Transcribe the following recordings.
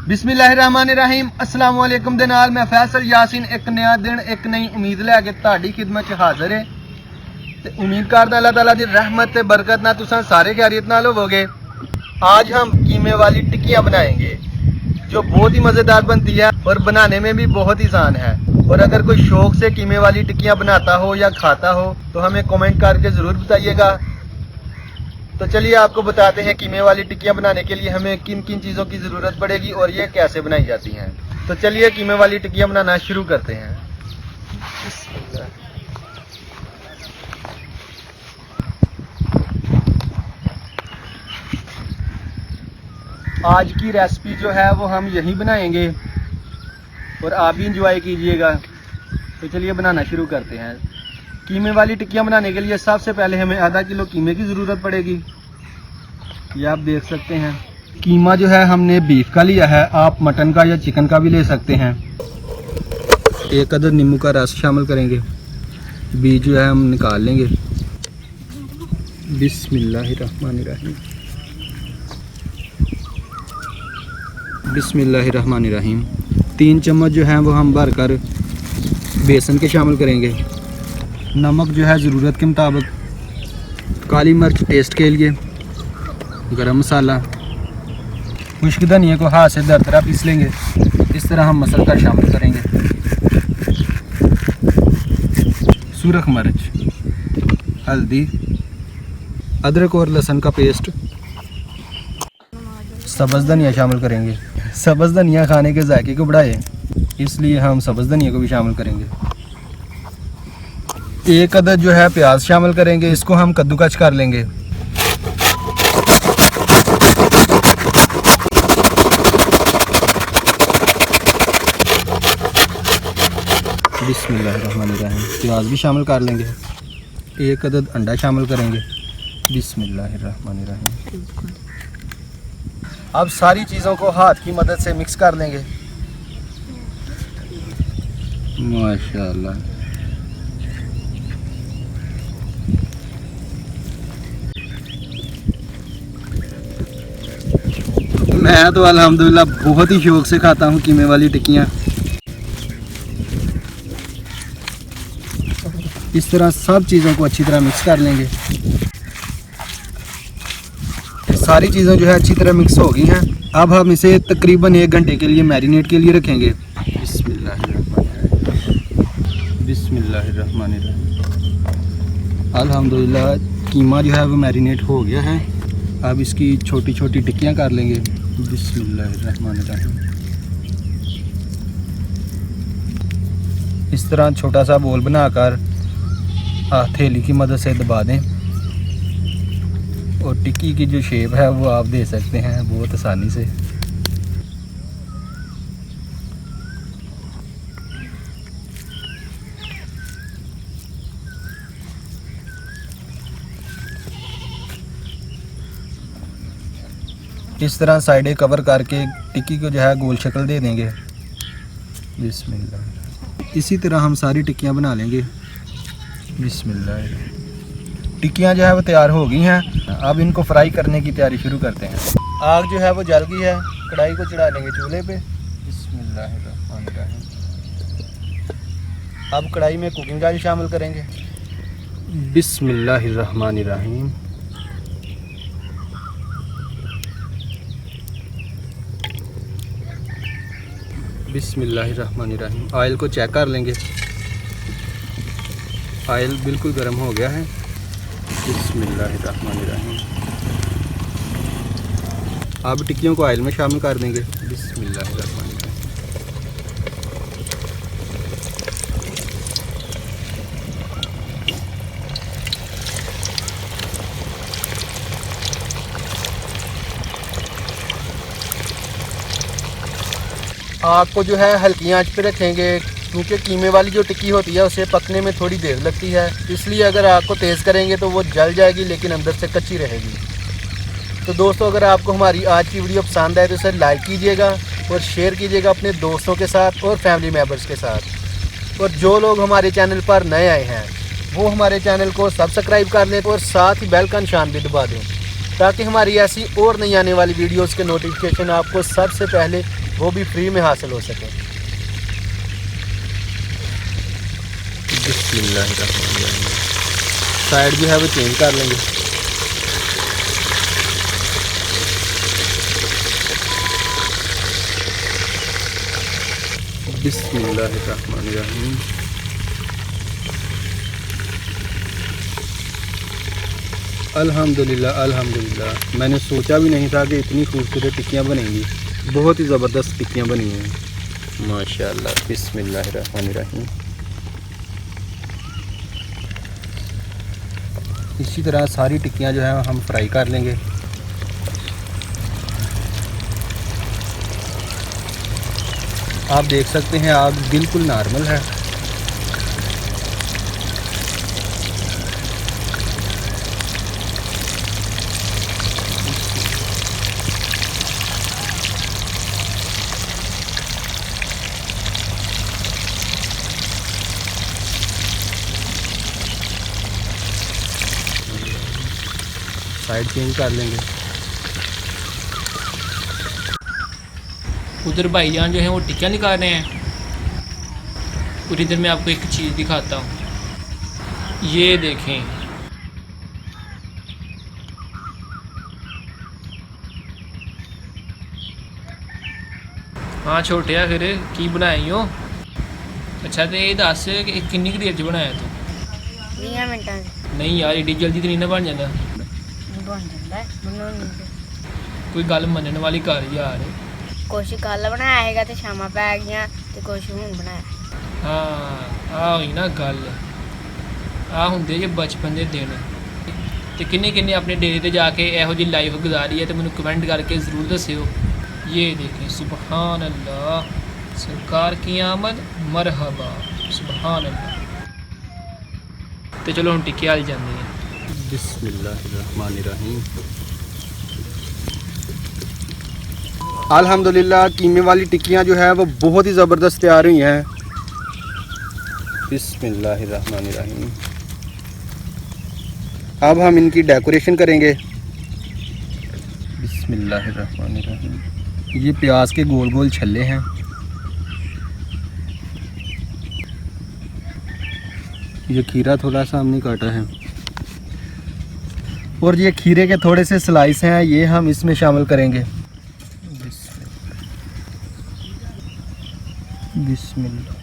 बिस्मिल्लाहिर्रहमानिर्रहीम अस्सलाम वालेकुम दे नाल मैं फैसल यासीन एक नया दिन एक नई उम्मीद लैके तुहाडी खिदमत च हाजिर है ते उम्मीद करदा अल्लाह ताला दी रहमत ते बरकत नाल तुसां सारे खैरियत नाल होवोगे। आज हम कीमे वाली टिक्कियां बनाएंगे जो बहुत ही मज़ेदार बनती है और बनाने में भी बहुत ही आसान है। और अगर कोई शौक से कीमे वाली टिक्कियां बनाता हो या खाता हो तो हमें कमेंट करके ज़रूर बताइएगा। तो चलिए आपको बताते हैं कीमे वाली टिक्कियां बनाने के लिए हमें किन किन चीज़ों की ज़रूरत पड़ेगी और ये कैसे बनाई जाती हैं। तो चलिए कीमे वाली टिक्कियां बनाना शुरू करते हैं। आज की रेसिपी जो है वो हम यही बनाएंगे और आप भी इंजॉय कीजिएगा। तो चलिए बनाना शुरू करते हैं। कीमे वाली टिक्कियां बनाने के लिए सबसे पहले हमें आधा किलो कीमे की ज़रूरत पड़ेगी। ये आप देख सकते हैं। कीमा जो है हमने बीफ का लिया है, आप मटन का या चिकन का भी ले सकते हैं। एक अदद नींबू का रस शामिल करेंगे। बीज जो है हम निकाल लेंगे। बिस्मिल्लाहिर्रहमानिर्रहीम बिस्मिल्लाहिर्रहमानिर्रहीम। 3 चम्मच जो है वो हम भर कर बेसन के शामिल करेंगे। नमक जो है ज़रूरत के मुताबिक, काली मिर्च टेस्ट के लिए, गरम मसाला, खुश्क धनिया को हाथ से दरदरा पीस लेंगे। इस तरह हम मसल कर शामिल करेंगे। सुरख मिर्च, हल्दी, अदरक और लहसुन का पेस्ट, सब्ज़ धनिया शामिल करेंगे। सब्ज़ धनिया खाने के जायके को बढ़ाए इसलिए हम सब्ज़ धनिया को भी शामिल करेंगे। एक अदद जो है प्याज शामिल करेंगे। इसको हम कद्दूकस कर लेंगे। बिस्मिल्लाहिर्रहमानिर्रहीम। प्याज भी शामिल कर लेंगे। एक अदद अंडा शामिल करेंगे। बिस्मिल्लाहिर्रहमानिर्रहीम। अब सारी चीज़ों को हाथ की मदद से मिक्स कर लेंगे। माशाल्लाह। मैं तो अल्हम्दुलिल्लाह बहुत ही शौक से खाता हूँ कीमे वाली टिक्कियाँ। इस तरह सब चीज़ों को अच्छी तरह मिक्स कर लेंगे। सारी चीज़ें जो है अच्छी तरह मिक्स हो गई हैं। अब हम इसे तकरीबन 1 घंटे के लिए मैरिनेट के लिए रखेंगे। बिस्मिल्लाहिर्रहमानिर्रहीम। अल्हम्दुलिल्लाह कीमा जो है वो मैरिनेट हो गया है। अब इसकी छोटी छोटी टिक्कियाँ कर लेंगे। बिस्मिल्लाहिर्रहमानिर्रहीम। इस तरह छोटा सा बोल बनाकर हथेली की मदद से दबा दें और टिक्की की जो शेप है वो आप दे सकते हैं बहुत आसानी से। इस तरह साइडें कवर करके टिक्की को जो है गोल शक्ल दे देंगे। बिस्मिल्लाह। इसी तरह हम सारी टिक्कियां बना लेंगे। बिस्मिल्लाह। टिक्कियां जो है वो तैयार हो गई हैं। अब इनको फ्राई करने की तैयारी शुरू करते हैं। आग जो है वो जल गई है। कढ़ाई को चढ़ा लेंगे चूल्हे पे। बिस्मिल्लाहिर्रहमानिर्रहीम। अब कढ़ाई में कुकिंग ऑयल शामिल करेंगे। बिस्मिल्लाहिर्रहमानिर्रहीम। बिस्मिल्लाहिर्रहमानिर्रहीम। ऑयल को चेक कर लेंगे। ऑयल बिल्कुल गर्म हो गया है। बिस्मिल्लाहिर्रहमानिर्रहीम। अब टिक्कियों को ऑयल में शामिल कर देंगे। बिस्मिल्लाहिर्रहमानिर्रहीम। आग को जो है हल्की आंच पे रखेंगे क्योंकि कीमे वाली जो टिक्की होती है उसे पकने में थोड़ी देर लगती है, इसलिए अगर आग को तेज़ करेंगे तो वो जल जाएगी लेकिन अंदर से कच्ची रहेगी। तो दोस्तों अगर आपको हमारी आज की वीडियो पसंद आए तो इसे लाइक कीजिएगा और शेयर कीजिएगा अपने दोस्तों के साथ और फैमिली मेम्बर्स के साथ। और जो लोग हमारे चैनल पर नए आए हैं वो हमारे चैनल को सब्सक्राइब कर लें और साथ ही बेल का निशान भी दबा दें ताकि हमारी ऐसी और नई आने वाली वीडियोस के नोटिफिकेशन आपको सबसे पहले वो भी फ्री में हासिल हो सके। बिस्मिल्लाहिर्रहमानिर्रहीम। साइड जो है वो चेंज कर लेंगे। बिस्मिल्लाहिर्रहमानिर्रहीम। अल्हम्दुलिल्लाह अल्हम्दुलिल्लाह। मैंने सोचा भी नहीं था कि इतनी खूबसूरत टिक्कियाँ बनेंगी। बहुत ही ज़बरदस्त टिक्कियाँ बनी हैं माशाअल्लाह। बिस्मिल्लाहिर्रहमानिर्रहीम। इसी तरह सारी टिक्कियाँ जो है हम फ्राई कर लेंगे। आप देख सकते हैं आग बिल्कुल नॉर्मल है। साइड चेंज कर लेंगे। उधर भाईजान जो है वो टिक्कियाँ निकाल रहे हैं और इधर मैं आपको एक चीज़ दिखाता हूँ। ये देखें, हाँ छोटे आ फिर की बनाई हो। अच्छा तो ये दस कि किन्नी क देर च बनाया तू? 20 मिनटां च नहीं यार एडी जल्दी तो नहीं ना बन जाता। बन ਜਾਂਦਾ ਹੈ ਬਣਾਉਣ ਤੇ। कोई गल मनने वाली कर यार। ਕੁਛ ਕੱਲ ਬਣਾਇਆ ਹੈਗਾ ਤੇ ਸ਼ਾਮਾਂ ਪੈ ਗਈਆਂ ਤੇ ਕੁਛ ਹੁਣ ਬਣਾਇਆ। ਹਾਂ ਆ ਹੋਈ ਨਾ ਗੱਲ। ਆ ਹੁੰਦੇ ਜੇ ਬਚਪਨ ਦੇ ਦਿਨ। ਤੇ ਕਿੰਨੇ ਕਿੰਨੇ ਆਪਣੇ ਡੇਰੇ ਤੇ ਜਾ ਕੇ ਇਹੋ ਜਿਹੀ ਲਾਈਫ ਗੁਜ਼ਾਰੀ ਹੈ ਤੇ ਮੈਨੂੰ ਕਮੈਂਟ ਕਰਕੇ ज़रूर दस्सिओ। ये देखें सुबहान अल्लाह, सरकार की आमद मरहबा सुबहान अल्लाह। तो चलो हम टिक्के वाल जाते हैं। बिस्मिल्लाहिर्रहमानिर्रहीम। अल्हम्दुलिल्लाह कीमे वाली टिक्कियाँ जो है वो बहुत ही ज़बरदस्त तैयार हुई हैं। बिस्मिल्लाहिर्रहमानिर्रहीम। अब हम इनकी डेकोरेशन करेंगे। बिस्मिल्लाहिर्रहमानिर्रहीम। ये प्याज के गोल गोल छल्ले हैं। ये खीरा थोड़ा सा हमने काटा है और ये खीरे के थोड़े से स्लाइस हैं, ये हम इसमें शामिल करेंगे। बिस्मिल्लाह।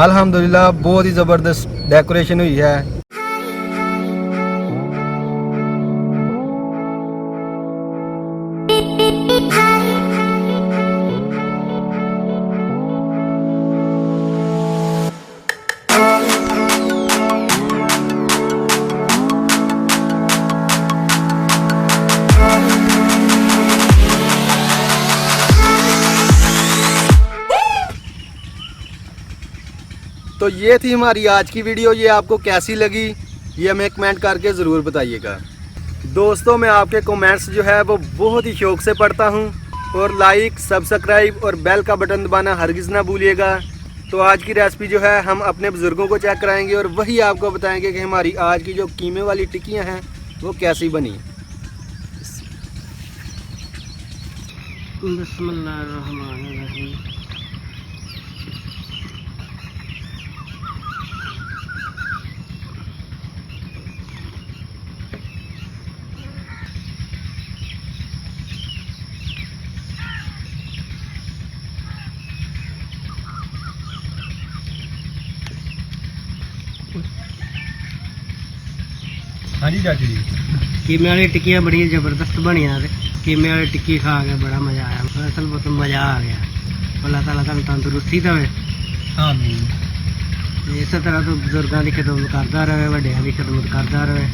अल्हम्दुलिल्लाह बहुत ही ज़बरदस्त डेकोरेशन हुई है। तो ये थी हमारी आज की वीडियो। ये आपको कैसी लगी ये हमें कमेंट करके ज़रूर बताइएगा। दोस्तों मैं आपके कमेंट्स जो है वो बहुत ही शौक़ से पढ़ता हूँ और लाइक सब्सक्राइब और बेल का बटन दबाना हरगिज़ ना भूलिएगा। तो आज की रेसिपी जो है हम अपने बुज़ुर्गों को चेक कराएंगे और वही आपको बताएंगे कि हमारी आज की जो कीमे वाली टिक्कियाँ हैं वो कैसी बनी। बिस्मिल्लाहिर्रहमानिर्रहीम। हाँ जी चाची जी। कीमे वाली टिक्कियाँ बड़ी ज़बरदस्त बनिया ते कीमे वाली टिक्की खा के बड़ा मज़ा आया। असल बहुत मज़ा आ गया। अल्लाह ताला तुहानू तंदुरुस्ती देवे। आमीन। इस तरह तो बुजुर्गों की खिदमत करता रहे, वड्डियां की खिदमत करता रहे,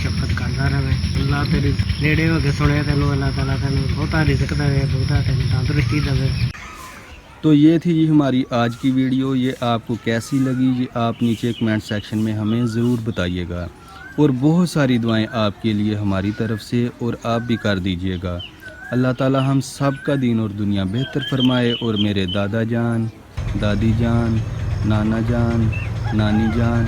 शफकत करता रहे। अल्लाह तेरे नेड़े हो के सुने तेनू, अल्लाह ताला तेनू बहुता रिज़्क देवे, बहुता तेनू तंदुरुस्ती देवे। तो ये थी हमारी आज की वीडियो। ये आपको कैसी लगी ये आप नीचे कमेंट सेक्शन में हमें ज़रूर बताइएगा और बहुत सारी दुआएं आपके लिए हमारी तरफ से और आप भी कर दीजिएगा। अल्लाह ताला हम सब का दीन और दुनिया बेहतर फरमाए और मेरे दादा जान, दादी जान, नाना जान, नानी जान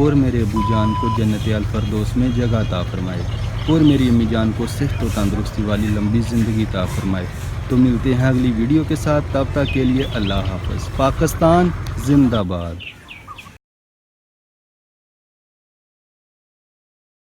और मेरे अबू जान को जन्नत अल फरदौस में जगह अता फरमाए और मेरी अम्मी जान को सेहत और तंदुरुस्ती वाली लंबी ज़िंदगी अता फरमाए। तो मिलते हैं अगली वीडियो के साथ, तब तक के लिए अल्लाह हाफ़िज़। पाकिस्तान जिंदाबाद।